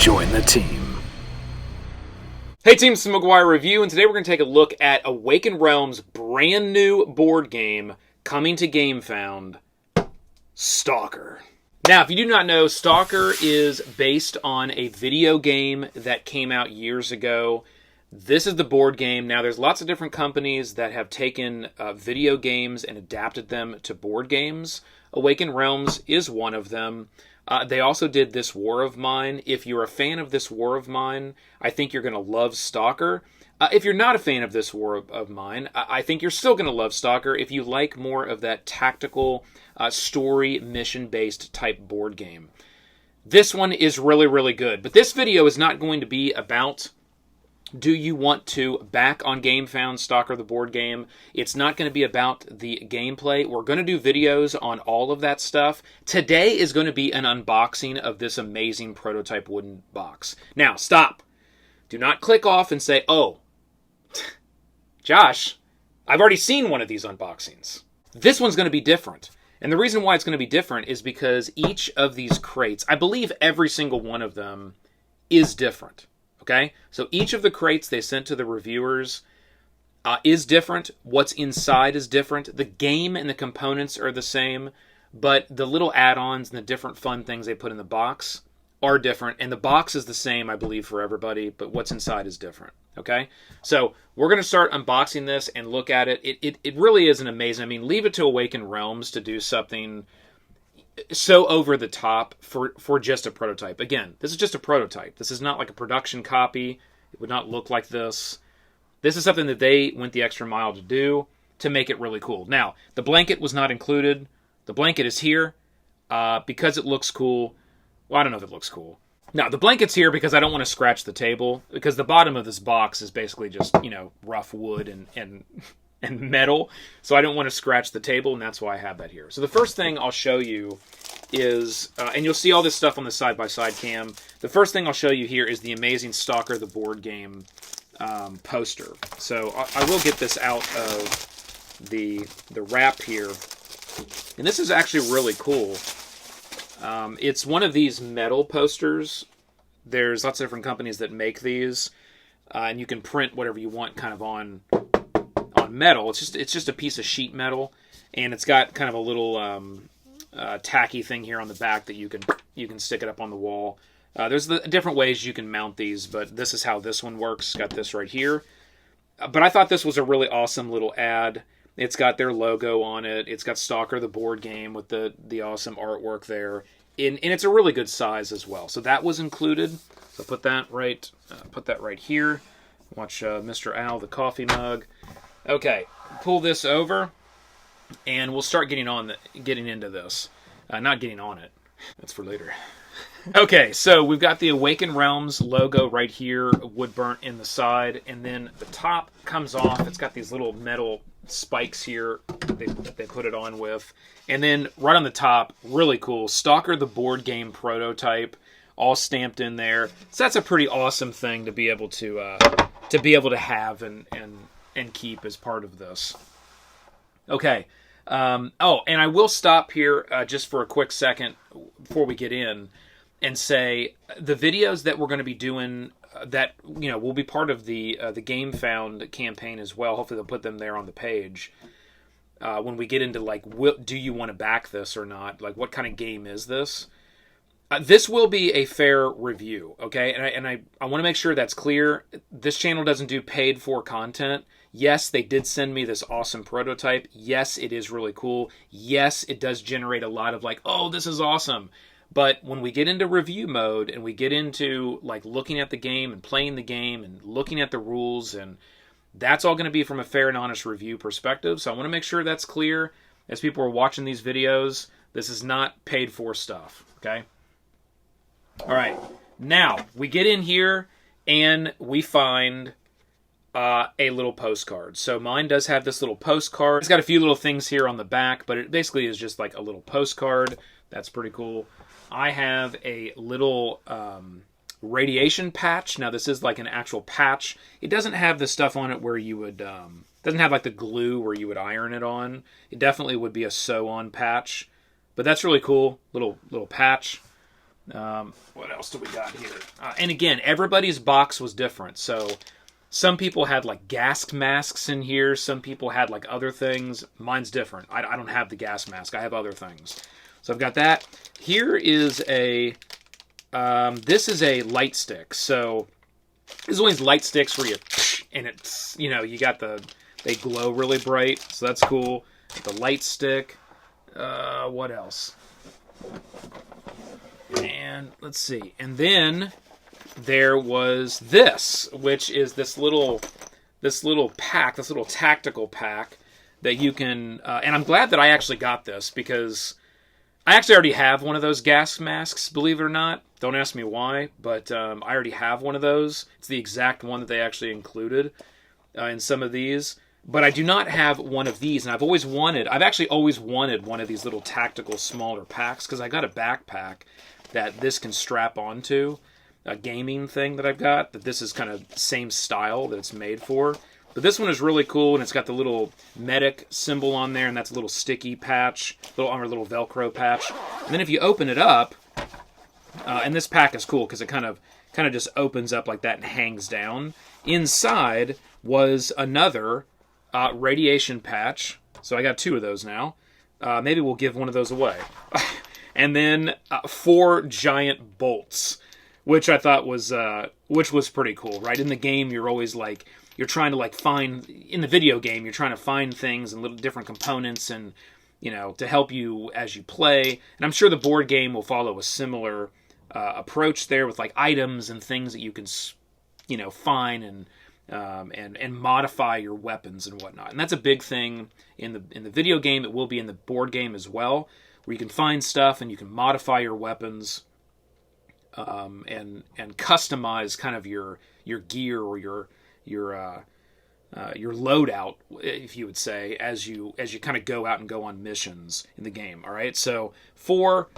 Join the team. Hey team, theMCGuiRE Review, and today we're going to take a look at Awaken Realms' brand new board game coming to Gamefound, Stalker. Now, if you do not know, Stalker is based on a video game that came out years ago. This is the board game. Now, there's lots of different companies that have taken video games and adapted them to board games. Awaken Realms is one of them. They also did This War of Mine. If you're a fan of This War of Mine, I think you're going to love Stalker. If you're not a fan of This War of Mine, I think you're still going to love Stalker if you like more of that tactical, story, mission-based type board game. This one is really, really good. But this video is not going to be about, do you want to back on Gamefound Stalker the Board Game? It's not going to be about the gameplay. We're going to do videos on all of that stuff. Today is going to be an unboxing of this amazing prototype wooden box. Now, stop. Do not click off and say, oh, Josh, I've already seen one of these unboxings. This one's going to be different. And the reason why it's going to be different is because each of these crates, I believe every single one of them is different. Okay? So each of the crates they sent to the reviewers is different. What's inside is different. The game and the components are the same, but the little add-ons and the different fun things they put in the box are different. And the box is the same, I believe, for everybody, but what's inside is different. Okay? So we're going to start unboxing this and look at it. It really is an amazing... I mean, leave it to Awaken Realms to do something so over the top for just a prototype. Again, this is just a prototype. This is not like a production copy. It would not look like this. This is something that they went the extra mile to do to make it really cool. Now, the blanket was not included. The blanket is here because it looks cool. Well, I don't know if it looks cool. Now, the blanket's here because I don't want to scratch the table, because the bottom of this box is basically just, you know, rough wood and metal, so I don't want to scratch the table, and that's why I have that here. So the first thing I'll show you is, and you'll see all this stuff on the side-by-side cam, the first thing I'll show you here is the amazing Stalker the Board Game poster. So I will get this out of the wrap here, and this is actually really cool. It's one of these metal posters. There's lots of different companies that make these, and you can print whatever you want kind of on metal. It's just a piece of sheet metal, and it's got kind of a little tacky thing here on the back that you can stick it up on the wall. There's different ways you can mount these, but this is how this one works. Got this right here. But I thought this was a really awesome little ad. It's got their logo on it. It's got Stalker the Board Game with the awesome artwork there. And it's a really good size as well. So that was included. So put that right here. Watch Mr. Al, the coffee mug. Okay, pull this over, and we'll start getting into this. Not getting on it. That's for later. Okay, so we've got the Awaken Realms logo right here, wood burnt in the side, and then the top comes off. It's got these little metal spikes here they put it on with. And then right on the top, really cool, Stalker the Board Game prototype, all stamped in there. So that's a pretty awesome thing to be able to have and keep as part of this. Okay. Oh, and I will stop here just for a quick second before we get in and say the videos that we're going to be doing that, you know, will be part of the Gamefound campaign as well. Hopefully they'll put them there on the page. When we get into, like, do you want to back this or not? Like, what kind of game is this? This will be a fair review, okay? And I want to make sure that's clear. This channel doesn't do paid-for content. Yes, they did send me this awesome prototype. Yes, it is really cool. Yes, it does generate a lot of, like, oh, this is awesome. But when we get into review mode and we get into, like, looking at the game and playing the game and looking at the rules, and that's all going to be from a fair and honest review perspective. So I want to make sure that's clear as people are watching these videos. This is not paid-for stuff, okay? All right, now we get in here and we find a little postcard. So mine does have this little postcard. It's got a few little things here on the back, but it basically is just like a little postcard. That's pretty cool. I have a little radiation patch. Now this is like an actual patch. It doesn't have the stuff on it where you would, doesn't have like the glue where you would iron it on. It definitely would be a sew-on patch, but that's really cool. Little patch. What else do we got here? And again, everybody's box was different. So some people had like gas masks in here. Some people had like other things. Mine's different. I don't have the gas mask. I have other things. So I've got that. Here is a... this is a light stick. So there's always light sticks where you... And it's, you know, you got the... They glow really bright. So that's cool. The light stick. What else? And let's see. And then there was this, which is this little pack, this little tactical pack that you can. And I'm glad that I actually got this because I actually already have one of those gas masks. Believe it or not, don't ask me why, but I already have one of those. It's the exact one that they actually included in some of these. But I do not have one of these, and I've actually always wanted one of these little tactical smaller packs because I got a backpack that this can strap onto, a gaming thing that I've got, that this is kind of the same style that it's made for. But this one is really cool, and it's got the little medic symbol on there, and that's a little sticky patch, little Velcro patch. And then if you open it up, and this pack is cool because it kind of just opens up like that and hangs down. Inside was another radiation patch, so I got 2 of those now. Maybe we'll give one of those away. And then 4 giant bolts, which I thought was pretty cool, right? In the game, you're always like, you're trying to like find, in the video game, you're trying to find things and little different components and, you know, to help you as you play. And I'm sure the board game will follow a similar approach there with like items and things that you can, you know, find and modify your weapons and whatnot. And that's a big thing in the video game. It will be in the board game as well, where you can find stuff and you can modify your weapons and customize kind of your gear or your loadout, if you would say, as you kind of go out and go on missions in the game. All right, so 4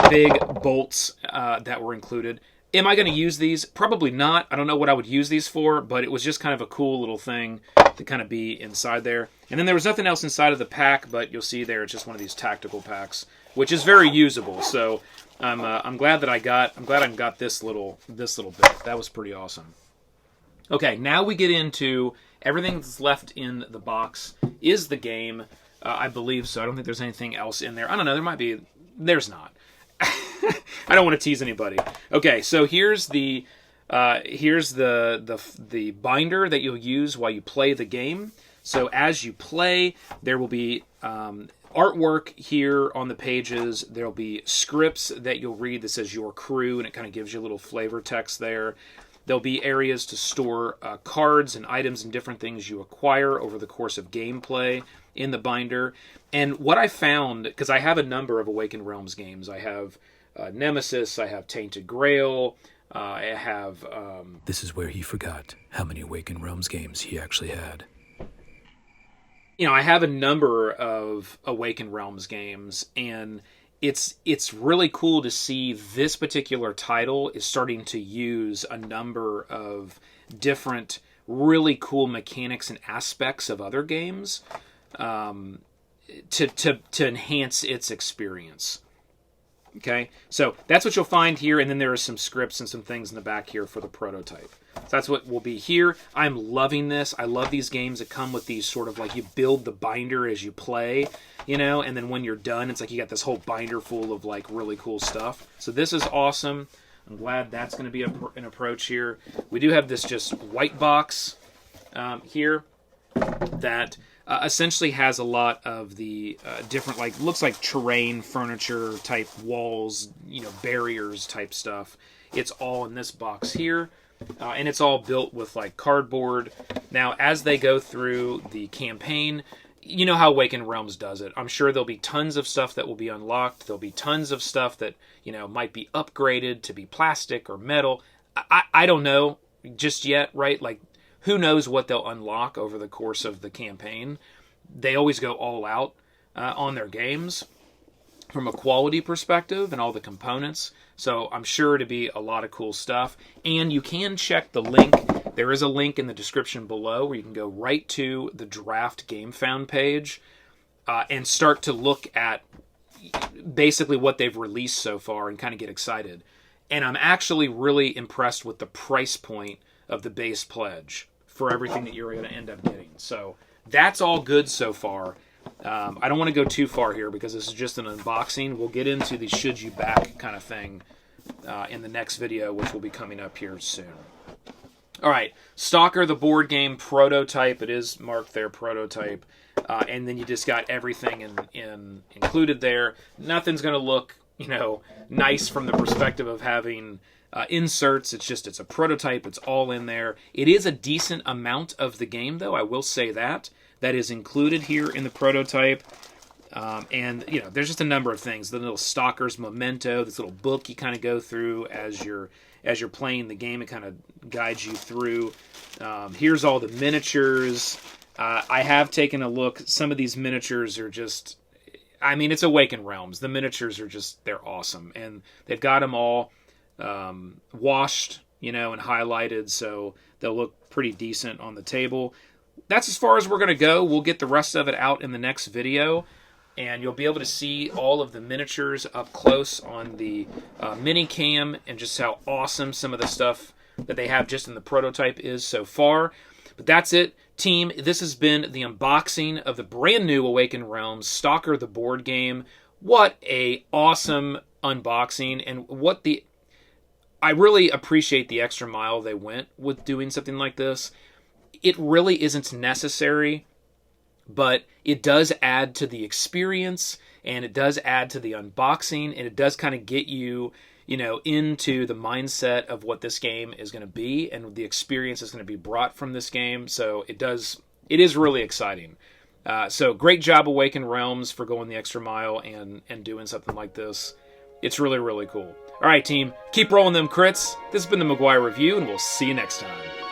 big bolts that were included. Am I going to use these? Probably not. I don't know what I would use these for, but it was just kind of a cool little thing to kind of be inside there. And then there was nothing else inside of the pack, but you'll see there it's just one of these tactical packs, which is very usable. So I'm glad that I got this little bit. That was pretty awesome. Okay, now we get into everything that's left in the box is the game, I believe. So I don't think there's anything else in there. I don't know. There might be. There's not. I don't want to tease anybody. Okay, so here's the binder that you'll use while you play the game. So as you play, there will be artwork here on the pages. There'll be scripts that you'll read that says your crew, and it kind of gives you a little flavor text there. There'll be areas to store cards and items and different things you acquire over the course of gameplay in the binder. And what I found, because I have a number of Awaken Realms games, I have Nemesis, I have Tainted Grail, I have... This is where he forgot how many Awaken Realms games he actually had. You know, I have a number of Awaken Realms games, and it's really cool to see this particular title is starting to use a number of different really cool mechanics and aspects of other games to enhance its experience. Okay, so that's what you'll find here, and then there are some scripts and some things in the back here for the prototype. So that's what will be here. I'm loving this. I love these games that come with these sort of like you build the binder as you play, you know, and then when you're done, it's like you got this whole binder full of like really cool stuff. So this is awesome. I'm glad that's going to be an approach here. We do have this just white box here that essentially has a lot of the different, like, looks like terrain furniture type walls, you know, barriers type stuff. It's all in this box here. And it's all built with like cardboard. Now, as they go through the campaign, you know how Awaken Realms does it. I'm sure there'll be tons of stuff that will be unlocked. There'll be tons of stuff that, you know, might be upgraded to be plastic or metal. I don't know just yet, right? Like, who knows what they'll unlock over the course of the campaign. They always go all out on their games from a quality perspective and all the components. So I'm sure to be a lot of cool stuff. And you can check the link. There is a link in the description below where you can go right to the draft Gamefound page and start to look at basically what they've released so far and kind of get excited. And I'm actually really impressed with the price point of the base pledge for everything that you're going to end up getting. So that's all good so far. I don't want to go too far here because this is just an unboxing. We'll get into the should you back kind of thing in the next video, which will be coming up here soon. All right, Stalker the board game prototype. It is marked there, prototype. And then you just got everything included there. Nothing's going to look, nice from the perspective of having inserts. It's a prototype. It's all in there. It is a decent amount of the game, though. I will say that is included here in the prototype. And there's just a number of things. The little Stalker's Memento, this little book you kind of go through as you're playing the game. It kind of guides you through. Here's all the miniatures. I have taken a look. Some of these miniatures are just, it's Awaken Realms. The miniatures are they're awesome. And they've got them all washed, and highlighted, so they'll look pretty decent on the table. That's as far as we're going to go. We'll get the rest of it out in the next video, and you'll be able to see all of the miniatures up close on the mini cam and just how awesome some of the stuff that they have just in the prototype is so far. But that's it, team. This has been the unboxing of the brand new Awaken Realms Stalker the board game. What a awesome unboxing, and I really appreciate the extra mile they went with doing something like this. It really isn't necessary, but it does add to the experience, and it does add to the unboxing, and it does kind of get you, into the mindset of what this game is going to be and the experience is going to be brought from this game. So it is really exciting. So great job, Awaken Realms, for going the extra mile and doing something like this. It's really, really cool. All right, team, keep rolling them crits. This has been the McGuire Review, and we'll see you next time.